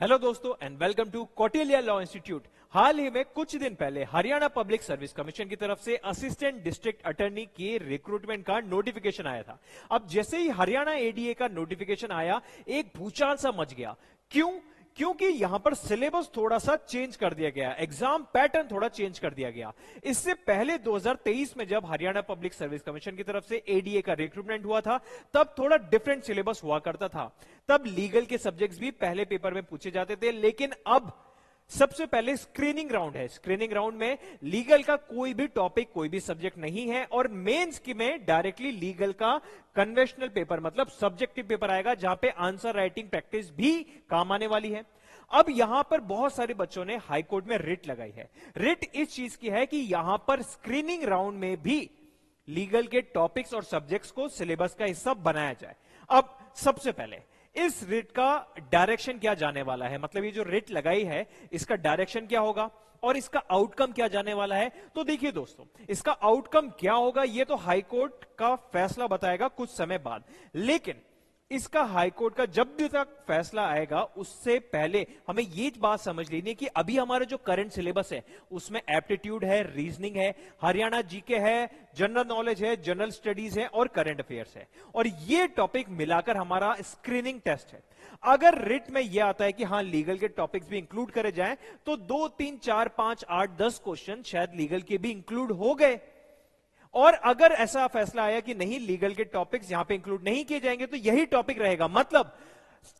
Hello दोस्तों and welcome to Kautilya law institute. हाल ही में कुछ दिन पहले हरियाणा पब्लिक सर्विस कमीशन की तरफ से असिस्टेंट डिस्ट्रिक्ट अटॉर्नी के रिक्रूटमेंट का नोटिफिकेशन आया था। अब जैसे ही हरियाणा एडीए का नोटिफिकेशन आया, एक भूचाल सा मच गया। क्योंकि यहां पर सिलेबस थोड़ा सा चेंज कर दिया गया, एग्जाम पैटर्न थोड़ा चेंज कर दिया गया। इससे पहले 2023 में जब हरियाणा पब्लिक सर्विस कमीशन की तरफ से एडीए का रिक्रूटमेंट हुआ था, तब थोड़ा डिफरेंट सिलेबस हुआ करता था। तब लीगल के सब्जेक्ट्स भी पहले पेपर में पूछे जाते थे, लेकिन अब सबसे पहले स्क्रीनिंग राउंड है। स्क्रीनिंग राउंड में लीगल का कोई भी टॉपिक, कोई भी सब्जेक्ट नहीं है, और मेंस की में डायरेक्टली लीगल का कन्वेंशनल पेपर मतलब सब्जेक्टिव पेपर आएगा, जहां पे आंसर राइटिंग प्रैक्टिस भी काम आने वाली है। अब यहां पर बहुत सारे बच्चों ने हाई कोर्ट में रिट लगाई है। रिट इस चीज की है कि यहां पर स्क्रीनिंग राउंड में भी लीगल के टॉपिक्स और सब्जेक्ट्स को सिलेबस का हिस्सा बनाया जाए। अब सबसे पहले इस रिट का डायरेक्शन क्या जाने वाला है, मतलब ये जो रिट लगाई है इसका डायरेक्शन क्या होगा और इसका आउटकम क्या जाने वाला है। तो देखिए दोस्तों, इसका आउटकम क्या होगा ये तो हाई कोर्ट का फैसला बताएगा कुछ समय बाद, लेकिन इसका हाई कोर्ट का जब भी तक फैसला आएगा उससे पहले हमें ये बात समझ लेनी है कि अभी हमारा जो करंट सिलेबस है उसमें एप्टीट्यूड है, रीजनिंग है, हरियाणा जीके है, जनरल नॉलेज है, जनरल स्टडीज है और करंट अफेयर्स है, और ये टॉपिक मिलाकर हमारा स्क्रीनिंग टेस्ट है। अगर रिट में यह आता है कि हां लीगल के टॉपिक्स भी इंक्लूड करे जाएं, तो 2, 3, 4, 5, 8, 10 क्वेश्चन शायद लीगल के भी इंक्लूड हो गए। और अगर ऐसा फैसला आया कि नहीं, लीगल के टॉपिक्स यहां पे इंक्लूड नहीं किए जाएंगे, तो यही टॉपिक रहेगा। मतलब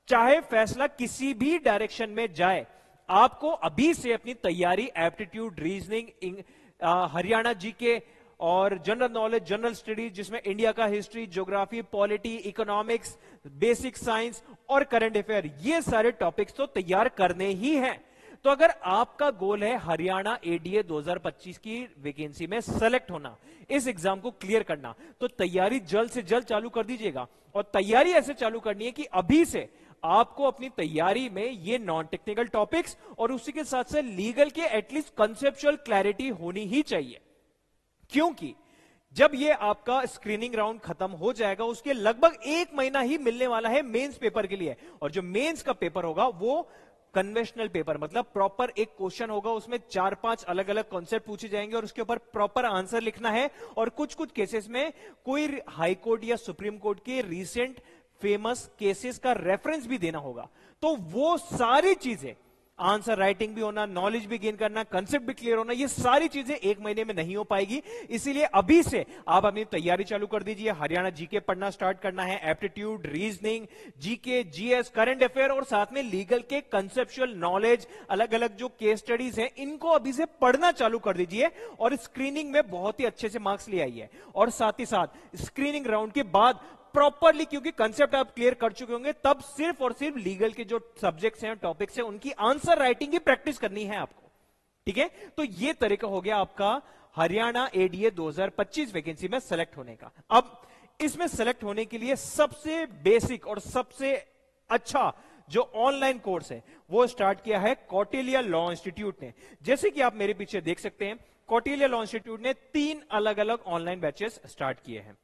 चाहे फैसला किसी भी डायरेक्शन में जाए, आपको अभी से अपनी तैयारी एप्टीट्यूड, रीजनिंग, हरियाणा जीके और जनरल नॉलेज, जनरल स्टडीज जिसमें इंडिया का history, geography, polity, economics, basic science और करंट अफेयर, ये सारे टॉपिक्स तो तैयार करने ही हैं। तो अगर आपका गोल है हरियाणा एडीए 2025 की वैकेंसी में सेलेक्ट होना, इस एग्जाम को क्लियर करना, तो तैयारी जल्द से जल्द चालू कर दीजिएगा। और तैयारी ऐसे चालू करनी है कि अभी से आपको अपनी तैयारी में ये नॉन टेक्निकल टॉपिक्स और उसी के साथ साथ लीगल के एटलीस्ट कंसेप्चुअल क्लैरिटी होनी ही चाहिए। क्योंकि जब ये आपका स्क्रीनिंग राउंड खत्म हो जाएगा, उसके लगभग 1 महीना ही मिलने वाला है मेंस पेपर के लिए, और जो मेंस का पेपर होगा वो कन्वेंशनल पेपर मतलब प्रॉपर एक क्वेश्चन होगा, उसमें 4-5 अलग अलग कॉन्सेप्ट पूछे जाएंगे और उसके ऊपर प्रॉपर आंसर लिखना है। और कुछ केसेस में कोई हाई कोर्ट या सुप्रीम कोर्ट के रीसेंट फेमस केसेस का रेफरेंस भी देना होगा। तो वो सारी चीजें, आंसर राइटिंग भी होना, नॉलेज भी गेन करना, कंसेप्ट भी क्लियर होना, ये सारी चीजें 1 महीने में नहीं हो पाएगी। इसीलिए अभी से आप अपनी तैयारी चालू कर दीजिए। हरियाणा जीके पढ़ना स्टार्ट करना है, aptitude, reasoning, GK, GS, current affair और साथ में लीगल के कंसेप्चुअल नॉलेज, अलग अलग जो केस स्टडीज हैं, इनको अभी से पढ़ना चालू कर दीजिए और स्क्रीनिंग में बहुत ही अच्छे से मार्क्स ले आइए। और साथ ही साथ स्क्रीनिंग राउंड के बाद प्रॉपरली, क्योंकि कंसेप्ट आप क्लियर कर चुके होंगे, तब सिर्फ और सिर्फ लीगल के जो सब्जेक्ट्स हैं, टॉपिक्स हैं, उनकी आंसर राइटिंग की प्रैक्टिस करनी है आपको। ठीक है, तो ये तरीका हो गया आपका हरियाणा एडीए 2025 वैकेंसी में सेलेक्ट होने का। अब इसमें सेलेक्ट होने के लिए सबसे बेसिक और सबसे अच्छा जो ऑनलाइन कोर्स है वो स्टार्ट किया है कौटिल्य लॉ इंस्टीट्यूट ने। जैसे कि आप मेरे पीछे देख सकते हैं, कौटिल्य लॉ इंस्टीट्यूट ने 3 अलग अलग ऑनलाइन बैचेस स्टार्ट किए हैं।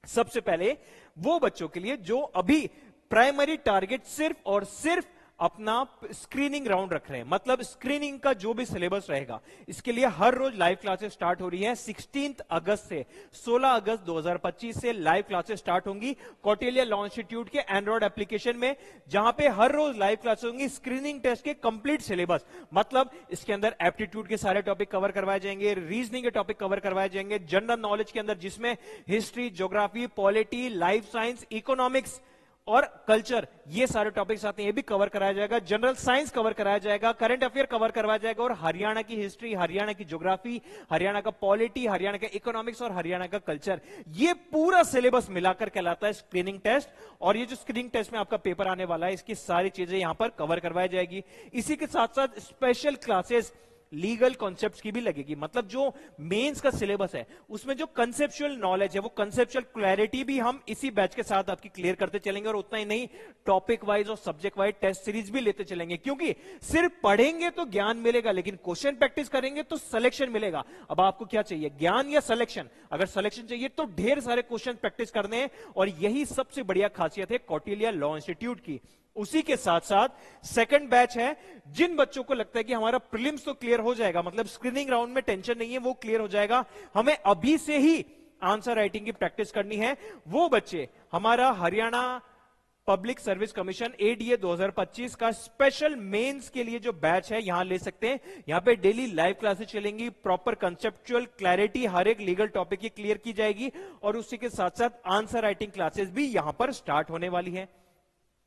सबसे पहले वो बच्चों के लिए जो अभी प्राइमरी टारगेट सिर्फ और सिर्फ अपना स्क्रीनिंग राउंड रख रहे हैं, मतलब स्क्रीनिंग का जो भी सिलेबस रहेगा, इसके लिए हर रोज लाइव क्लासेस स्टार्ट हो रही है। 16 अगस्त से 16 अगस्त 2025 से लाइव क्लासेस स्टार्ट होंगी कौटिल्य लॉ इंस्टीट्यूट के एंड्रॉइड एप्लीकेशन में, जहां पे हर रोज लाइव क्लासेस होंगी स्क्रीनिंग टेस्ट के कंप्लीट सिलेबस। मतलब इसके अंदर एप्टीट्यूड के सारे टॉपिक कवर करवाए जाएंगे, रीजनिंग के टॉपिक कवर करवाए जाएंगे, जनरल नॉलेज के अंदर जिसमें history, geography, polity, life science, economics और कल्चर, ये सारे टॉपिक्स आते हैं, ये भी कवर कराया जाएगा। जनरल साइंस कवर कराया जाएगा, करंट अफेयर कवर करवाया जाएगा, और हरियाणा की हिस्ट्री, हरियाणा की ज्योग्राफी, हरियाणा का पॉलिटी, हरियाणा का इकोनॉमिक्स और हरियाणा का कल्चर, ये पूरा सिलेबस मिलाकर कहलाता है स्क्रीनिंग टेस्ट। और ये जो स्क्रीनिंग टेस्ट में आपका पेपर आने वाला है, इसकी सारी चीजें यहां पर कवर करवाई जाएगी। इसी के साथ साथ स्पेशल क्लासेस लीगल कॉन्सेप्ट्स की भी लगेगी। मतलब जो मेंस का सिलेबस है उसमें जो कंसेप्चुअल नॉलेज है, वो कंसेप्चुअल क्लैरिटी भी हम इसी बैच के साथ आपकी क्लियर करते चलेंगे। और उतना ही नहीं, टॉपिक वाइज और सब्जेक्ट वाइज टेस्ट सीरीज भी लेते चलेंगे, क्योंकि सिर्फ पढ़ेंगे तो ज्ञान मिलेगा, लेकिन क्वेश्चन प्रैक्टिस करेंगे तो सिलेक्शन मिलेगा। अब आपको क्या चाहिए, ज्ञान या सिलेक्शन? अगर सिलेक्शन चाहिए तो ढेर सारे क्वेश्चन प्रैक्टिस करने हैं, और यही सबसे बढ़िया खासियत है कौटिल्य लॉ इंस्टीट्यूट की। उसी के साथ साथ सेकंड बैच है, जिन बच्चों को लगता है कि हमारा प्रीलिम्स तो क्लियर हो जाएगा, मतलब स्क्रीनिंग राउंड में टेंशन नहीं है, वो क्लियर हो जाएगा, हमें अभी से ही आंसर राइटिंग की प्रैक्टिस करनी है, वो बच्चे हमारा Haryana public service commission ADA 2025 का स्पेशल मेंस के लिए जो बैच है यहां ले सकते हैं। यहां पे डेली लाइव क्लासेस चलेंगी, प्रॉपर कंसेप्चुअल क्लैरिटी हर एक लीगल टॉपिक की क्लियर की जाएगी, और उसी के साथ साथ आंसर राइटिंग क्लासेस भी यहां पर स्टार्ट होने वाली है।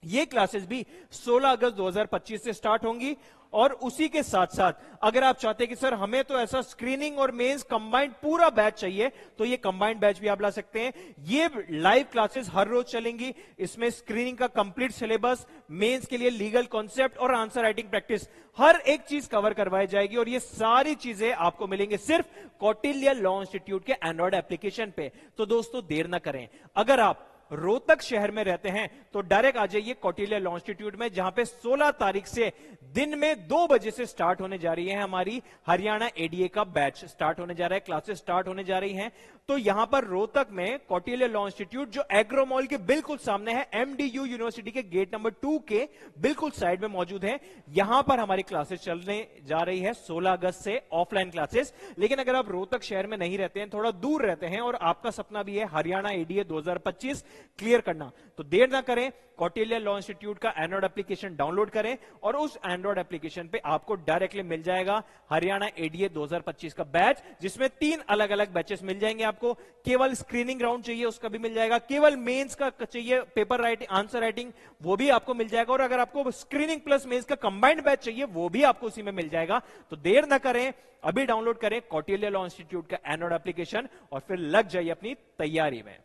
ये क्लासेस भी 16 अगस्त 2025 से स्टार्ट होंगी। और उसी के साथ साथ अगर आप चाहते हैं कि सर हमें तो ऐसा स्क्रीनिंग और मेंस कंबाइंड पूरा बैच चाहिए, तो ये कंबाइंड बैच भी आप ला सकते हैं। ये लाइव क्लासेस हर रोज चलेंगी, इसमें स्क्रीनिंग का कंप्लीट सिलेबस, मेंस के लिए लीगल कॉन्सेप्ट और आंसर राइटिंग प्रैक्टिस, हर एक चीज कवर करवाई जाएगी। और ये सारी चीजें आपको मिलेंगे सिर्फ कौटिल्य लॉ इंस्टीट्यूट के एंड्रॉइड एप्लीकेशन पे। तो दोस्तों देर ना करें, अगर आप रोहतक शहर में रहते हैं तो डायरेक्ट आ जाइए कौटिल्य लॉ इंस्टीट्यूट में, जहां पे 16 तारीख से दिन में 2 बजे से स्टार्ट होने जा रही है हमारी हरियाणा एडीए का बैच स्टार्ट होने जा रहा है, क्लासेस स्टार्ट होने जा रही हैं। तो यहां पर रोहतक में कौटिल्य लॉ इंस्टीट्यूट जो एग्रो मॉल के बिल्कुल सामने है, एमडीयू यूनिवर्सिटी के गेट नंबर 2 के बिल्कुल साइड में मौजूद है, यहां पर हमारी क्लासेस चलने जा रही है 16 अगस्त से, ऑफलाइन क्लासेस। लेकिन अगर आप रोहतक शहर में नहीं रहते हैं, थोड़ा दूर रहते हैं, और आपका सपना भी है हरियाणा एडीए 2025 क्लियर करना, तो देर ना करें, कौटिल्य लॉ इंस्टीट्यूट का एंड्रॉइड एप्लीकेशन डाउनलोड करें, और उस एंड्रॉइड एप्लीकेशन पे आपको डायरेक्टली मिल जाएगा हरियाणा एडीए 2025 का बैच, जिसमें 3 अलग अलग बैचेस मिल जाएंगे आपको। केवल स्क्रीनिंग राउंड चाहिए उसका भी मिल जाएगा, केवल मेंस का चाहिए पेपर राइटिंग आंसर राइटिंग वो भी आपको मिल जाएगा, और अगर आपको स्क्रीनिंग प्लस मेंस का कंबाइंड बैच चाहिए वो भी आपको उसी में मिल जाएगा। तो देर ना करें, अभी डाउनलोड करें कौटिल्य लॉ इंस्टीट्यूट का एंड्रॉइड एप्लीकेशन और फिर लग जाइए अपनी तैयारी में।